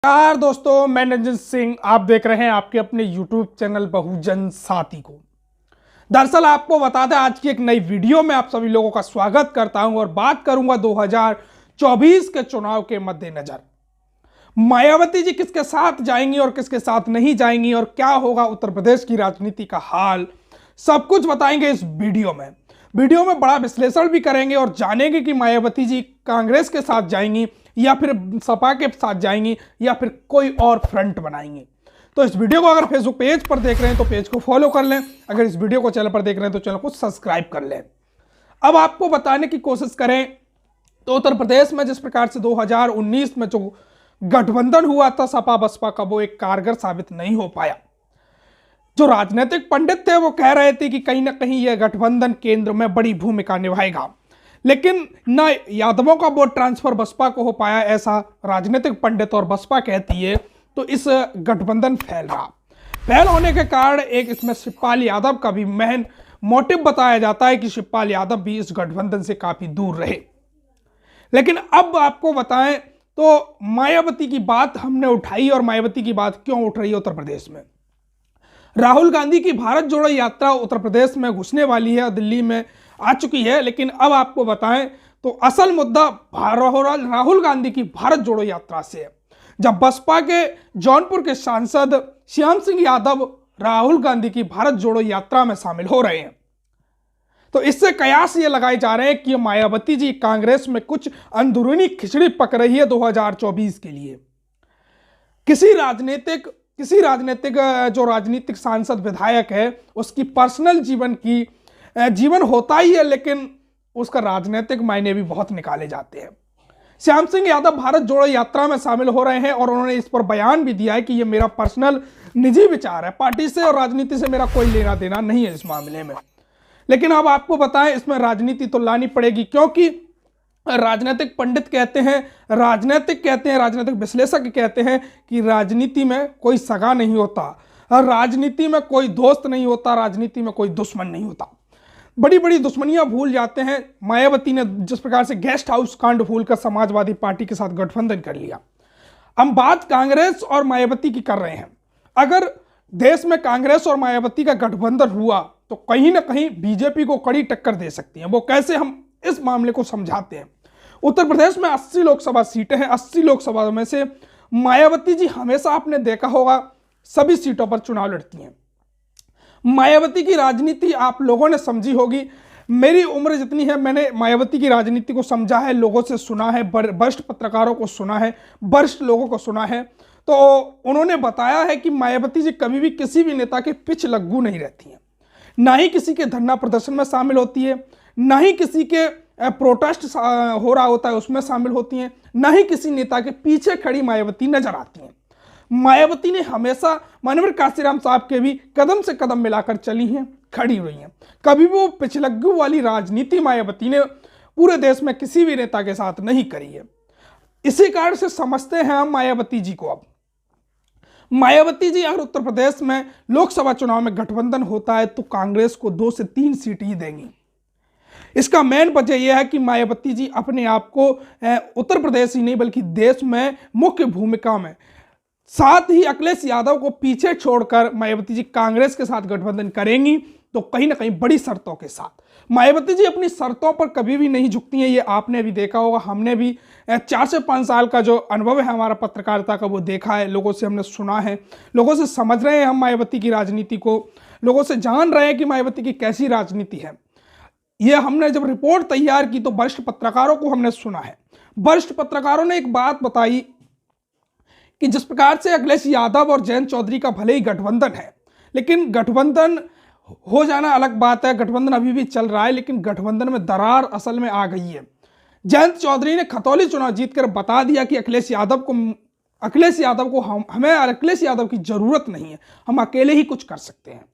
नमस्कार दोस्तों, मैं निरंजन सिंह। आप देख रहे हैं आपके अपने YouTube चैनल बहुजन साथी को। दरअसल आपको बता दें, आज की एक नई वीडियो में आप सभी लोगों का स्वागत करता हूं और बात करूंगा 2024 के चुनाव के मद्देनजर मायावती जी किसके साथ जाएंगी और किसके साथ नहीं जाएंगी और क्या होगा उत्तर प्रदेश की राजनीति का हाल, सब कुछ बताएंगे इस वीडियो में। वीडियो में बड़ा विश्लेषण भी करेंगे और जानेंगे कि मायावती जी कांग्रेस के साथ जाएंगी या फिर सपा के साथ जाएंगी या फिर कोई और फ्रंट बनाएंगे। तो इस वीडियो को अगर फेसबुक पेज पर देख रहे हैं तो पेज को फॉलो कर लें, अगर इस वीडियो को चैनल पर देख रहे हैं तो चैनल को सब्सक्राइब कर लें। अब आपको बताने की कोशिश करें तो उत्तर प्रदेश में जिस प्रकार से 2019 में जो गठबंधन हुआ था सपा बसपा का, वो एक कारगर साबित नहीं हो पाया। जो राजनीतिक पंडित थे वो कह रहे थे कि कहीं ना कहीं यह गठबंधन केंद्र में बड़ी भूमिका निभाएगा, लेकिन न यादवों का वोट ट्रांसफर बसपा को हो पाया, ऐसा राजनीतिक पंडित और बसपा कहती है। तो इस गठबंधन फैल होने के कारण एक इसमें शिवपाल यादव का भी मेन मोटिव बताया जाता है कि शिवपाल यादव भी इस गठबंधन से काफी दूर रहे। लेकिन अब आपको बताएं तो मायावती की बात हमने उठाई और मायावती की बात क्यों उठ रही है उत्तर प्रदेश में। राहुल गांधी की भारत जोड़ो यात्रा उत्तर प्रदेश में घुसने वाली है, दिल्ली में आ चुकी है। लेकिन अब आपको बताएं तो असल मुद्दा राहुल गांधी की भारत जोड़ो यात्रा से है। जब बसपा के जौनपुर के सांसद श्याम सिंह यादव राहुल गांधी की भारत जोड़ो यात्रा में शामिल हो रहे हैं, तो इससे कयास ये लगाए जा रहे हैं कि मायावती जी कांग्रेस में कुछ अंदरूनी खिचड़ी पक रही है 2024 के लिए। किसी राजनीतिक सांसद विधायक है, उसकी पर्सनल जीवन होता ही है, लेकिन उसका राजनीतिक मायने भी बहुत निकाले जाते हैं। श्याम सिंह यादव भारत जोड़ो यात्रा में शामिल हो रहे हैं और उन्होंने इस पर बयान भी दिया है कि यह मेरा पर्सनल निजी विचार है, पार्टी से और राजनीति से मेरा कोई लेना देना नहीं है इस मामले में। लेकिन अब आपको बताएं इसमें राजनीति तो लानी पड़ेगी, क्योंकि राजनीतिक पंडित कहते हैं, राजनीतिक विश्लेषक कहते हैं कि राजनीति में कोई सगा नहीं होता, राजनीति में कोई दोस्त नहीं होता, राजनीति में कोई दुश्मन नहीं होता। बड़ी बड़ी दुश्मनियां भूल जाते हैं। मायावती ने जिस प्रकार से गेस्ट हाउस कांड भूलकर समाजवादी पार्टी के साथ गठबंधन कर लिया। हम बात कांग्रेस और मायावती की कर रहे हैं। अगर देश में कांग्रेस और मायावती का गठबंधन हुआ तो कहीं ना कहीं बीजेपी को कड़ी टक्कर दे सकती है। वो कैसे, हम इस मामले को समझाते हैं। उत्तर प्रदेश में 80 लोकसभा सीटें हैं। 80 लोकसभा में से मायावती जी हमेशा आपने देखा होगा सभी सीटों पर चुनाव लड़ती हैं। मायावती की राजनीति आप लोगों ने समझी होगी। मेरी उम्र जितनी है, मैंने मायावती की राजनीति को समझा है, लोगों से सुना है, वरिष्ठ पत्रकारों को सुना है, वरिष्ठ लोगों को सुना है। तो उन्होंने बताया है कि मायावती जी कभी भी किसी भी नेता के पिछ लग्गू नहीं रहती हैं, ना ही किसी के धरना प्रदर्शन में शामिल होती है, ना ही किसी के प्रोटेस्ट हो रहा होता है उसमें शामिल होती हैं, ना ही किसी नेता के पीछे खड़ी मायावती नजर आती हैं। मायावती ने हमेशा माननीय काशीराम साहब के भी कदम से कदम मिलाकर चली हैं, खड़ी हुई हैं। कभी भी वो पिछलग्गू वाली राजनीति मायावती ने पूरे देश में किसी भी नेता के साथ नहीं करी है। इसी कारण से समझते हैं हम मायावती जी को। अब मायावती जी अगर उत्तर प्रदेश में लोकसभा चुनाव में गठबंधन होता है तो कांग्रेस को 2 से 3 सीट ही देंगी। इसका मेन वजह यह है कि मायावती जी अपने आप को उत्तर प्रदेश ही नहीं बल्कि देश में मुख्य भूमिका में, साथ ही अखिलेश यादव को पीछे छोड़कर मायावती जी कांग्रेस के साथ गठबंधन करेंगी, तो कहीं ना कहीं बड़ी शर्तों के साथ। मायावती जी अपनी शर्तों पर कभी भी नहीं झुकती हैं, ये आपने भी देखा होगा। हमने भी 4 से 5 साल का जो अनुभव है हमारा पत्रकारिता का, वो देखा है, लोगों से हमने सुना है, लोगों से समझ रहे हैं हम मायावती की राजनीति को, लोगों से जान रहे हैं कि मायावती की कैसी राजनीति है। ये हमने जब रिपोर्ट तैयार की तो वरिष्ठ पत्रकारों को हमने सुना है। वरिष्ठ पत्रकारों ने एक बात बताई कि जिस प्रकार से अखिलेश यादव और जयंत चौधरी का भले ही गठबंधन है, लेकिन गठबंधन हो जाना अलग बात है, गठबंधन अभी भी चल रहा है, लेकिन गठबंधन में दरार असल में आ गई है। जयंत चौधरी ने खतौली चुनाव जीतकर बता दिया कि अखिलेश यादव को हमें अखिलेश यादव की जरूरत नहीं है, हम अकेले ही कुछ कर सकते हैं।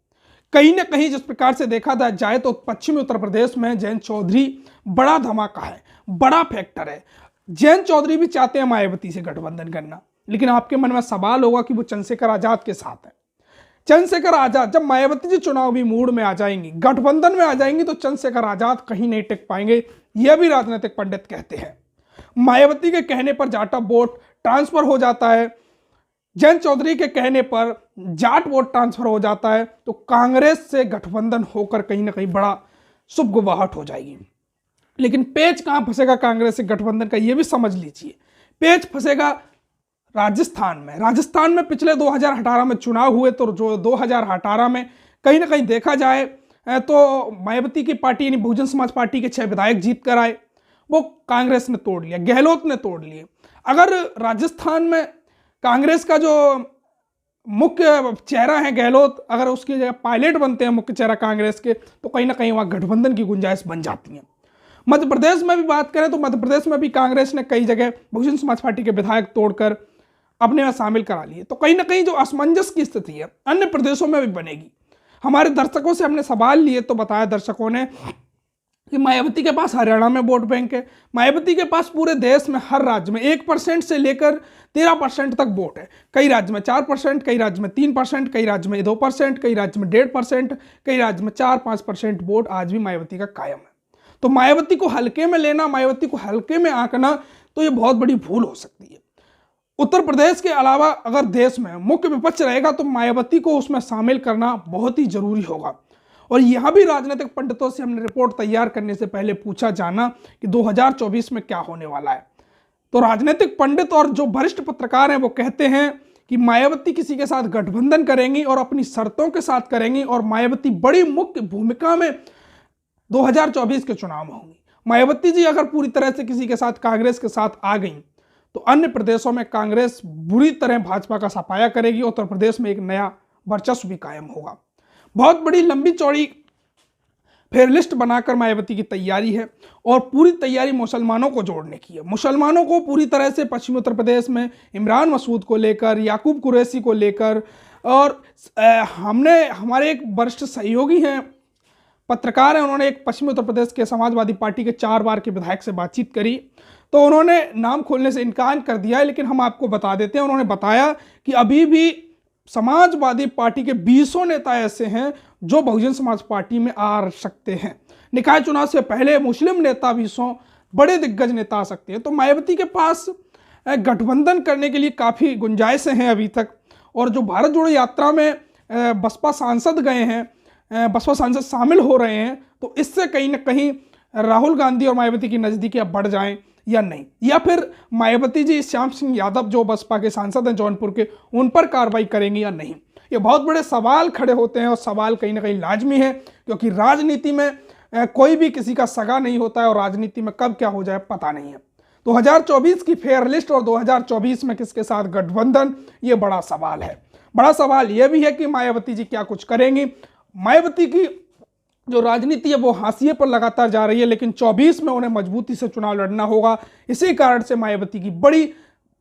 कहीं ना कहीं जिस प्रकार से देखा जाए तो पश्चिमी उत्तर प्रदेश में जयंत चौधरी बड़ा धमाका है, बड़ा फैक्टर है। जयंत चौधरी भी चाहते हैं मायावती से गठबंधन करना, लेकिन आपके मन में सवाल होगा कि वो चंद्रशेखर आजाद के साथ है। चंद्रशेखर आजाद जब मायावती जी चुनावी मूड में आ जाएंगी, गठबंधन में आ जाएंगी, तो चंद्रशेखर आजाद कहीं नहीं टिक पाएंगे, यह भी राजनीतिक पंडित कहते हैं। मायावती के कहने पर जाटा वोट ट्रांसफर हो जाता है जयंत चौधरी के कहने पर जाट वोट ट्रांसफर हो जाता है तो कांग्रेस से गठबंधन होकर कहीं ना कहीं बड़ा शुभ गुबाहट हो जाएगी। लेकिन पेच कहां फंसेगा कांग्रेस से गठबंधन का, यह भी समझ लीजिए। पेच फंसेगा राजस्थान में। राजस्थान में पिछले 2018 में चुनाव हुए तो जो 2018 में कहीं ना कहीं देखा जाए तो मायावती की पार्टी यानी बहुजन समाज पार्टी के 6 विधायक जीत कर आए, वो कांग्रेस ने तोड़ लिया, गहलोत ने तोड़ लिए। अगर राजस्थान में कांग्रेस का जो मुख्य चेहरा है गहलोत, अगर उसकी जगह पायलट बनते हैं मुख्य चेहरा कांग्रेस के, तो कहीं ना कहीं वहां गठबंधन की गुंजाइश बन जाती है। मध्य प्रदेश में भी बात करें तो मध्य प्रदेश में भी कांग्रेस ने कई जगह बहुजन समाज पार्टी के विधायक तोड़कर अपने में शामिल करा लिए। तो कहीं ना कहीं जो असमंजस की स्थिति है अन्य प्रदेशों में भी बनेगी। हमारे दर्शकों से हमने सवाल लिए तो बताया दर्शकों ने कि मायावती के पास हरियाणा में वोट बैंक है, मायावती के पास पूरे देश में हर राज्य में 1% से लेकर 13% तक वोट है। कई राज्य में 4%, कई राज्य में 3%, कई राज्य में 2%, कई राज्य में 1.5%, कई राज्य में 4-5% वोट आज भी मायावती का कायम है। तो मायावती को हल्के में लेना, मायावती को हल्के में आंकना, तो ये बहुत बड़ी भूल हो सकती है। उत्तर प्रदेश के अलावा अगर देश में मुख्य विपक्ष रहेगा तो मायावती को उसमें शामिल करना बहुत ही जरूरी होगा। और यहां भी राजनीतिक पंडितों से हमने रिपोर्ट तैयार करने से पहले पूछा जाना कि 2024 में क्या होने वाला है। तो राजनीतिक पंडित और जो वरिष्ठ पत्रकार हैं वो कहते हैं कि मायावती किसी के साथ गठबंधन करेंगी और अपनी शर्तों के साथ करेंगी और मायावती बड़ी मुख्य भूमिका में 2024 के चुनाव में होंगी। मायावती जी अगर पूरी तरह से किसी के साथ कांग्रेस के साथ आ गई तो अन्य प्रदेशों में कांग्रेस बुरी तरह भाजपा का सफाया करेगी। उत्तर प्रदेश में एक नया वर्चस्व भी कायम होगा। बहुत बड़ी लंबी चौड़ी फेयर लिस्ट बनाकर मायावती की तैयारी है और पूरी तैयारी मुसलमानों को जोड़ने की है। मुसलमानों को पूरी तरह से पश्चिमी उत्तर प्रदेश में इमरान मसूद को लेकर, याकूब कुरैशी को लेकर, और हमारे एक वरिष्ठ सहयोगी हैं, पत्रकार हैं, उन्होंने एक पश्चिमी उत्तर प्रदेश के समाजवादी पार्टी के 4 बार के विधायक से बातचीत करी तो उन्होंने नाम खोलने से इनकार कर दिया है। लेकिन हम आपको बता देते हैं, उन्होंने बताया कि अभी भी समाजवादी पार्टी के 20 नेता ऐसे हैं जो बहुजन समाज पार्टी में आ सकते हैं। निकाय चुनाव से पहले मुस्लिम नेता 20 बड़े दिग्गज नेता आ सकते हैं। तो मायावती के पास गठबंधन करने के लिए काफ़ी गुंजाइशें हैं अभी तक। और जो भारत जोड़ो यात्रा में बसपा सांसद गए हैं, बसपा सांसद शामिल हो रहे हैं, तो इससे कहीं ना कहीं राहुल गांधी और मायावती की नज़दीकियाँ बढ़ जाएं या नहीं, या फिर मायावती जी श्याम सिंह यादव जो बसपा के सांसद हैं जौनपुर के, उन पर कार्रवाई करेंगी या नहीं। ये बहुत बड़े सवाल खड़े होते हैं और सवाल कहीं ना कहीं लाजमी है, क्योंकि राजनीति में कोई भी किसी का सगा नहीं होता है और राजनीति में कब क्या हो जाए पता नहीं है। 2024 की फेयर लिस्ट और 2024 में किसके साथ गठबंधन, ये बड़ा सवाल है। बड़ा सवाल यह भी है कि मायावती जी क्या कुछ करेंगी। मायावती की जो राजनीति है वो हाशिए पर लगातार जा रही है, लेकिन 24 में उन्हें मजबूती से चुनाव लड़ना होगा। इसी कारण से मायावती की बड़ी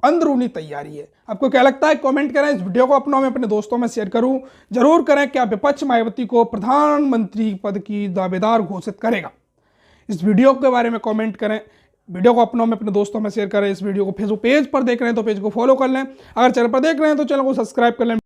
अंदरूनी तैयारी है। आपको क्या लगता है कमेंट करें। इस वीडियो को अपनों में अपने दोस्तों में शेयर करूं जरूर करें। क्या विपक्ष मायावती को प्रधानमंत्री पद की दावेदार घोषित करेगा? इस वीडियो के बारे में कमेंट करें। वीडियो को अपनों में अपने दोस्तों में शेयर करें। इस वीडियो को फेसबुक पेज पर देख रहे हैं तो पेज को फॉलो कर लें। अगर चैनल पर देख रहे हैं तो चैनल को सब्सक्राइब कर लें।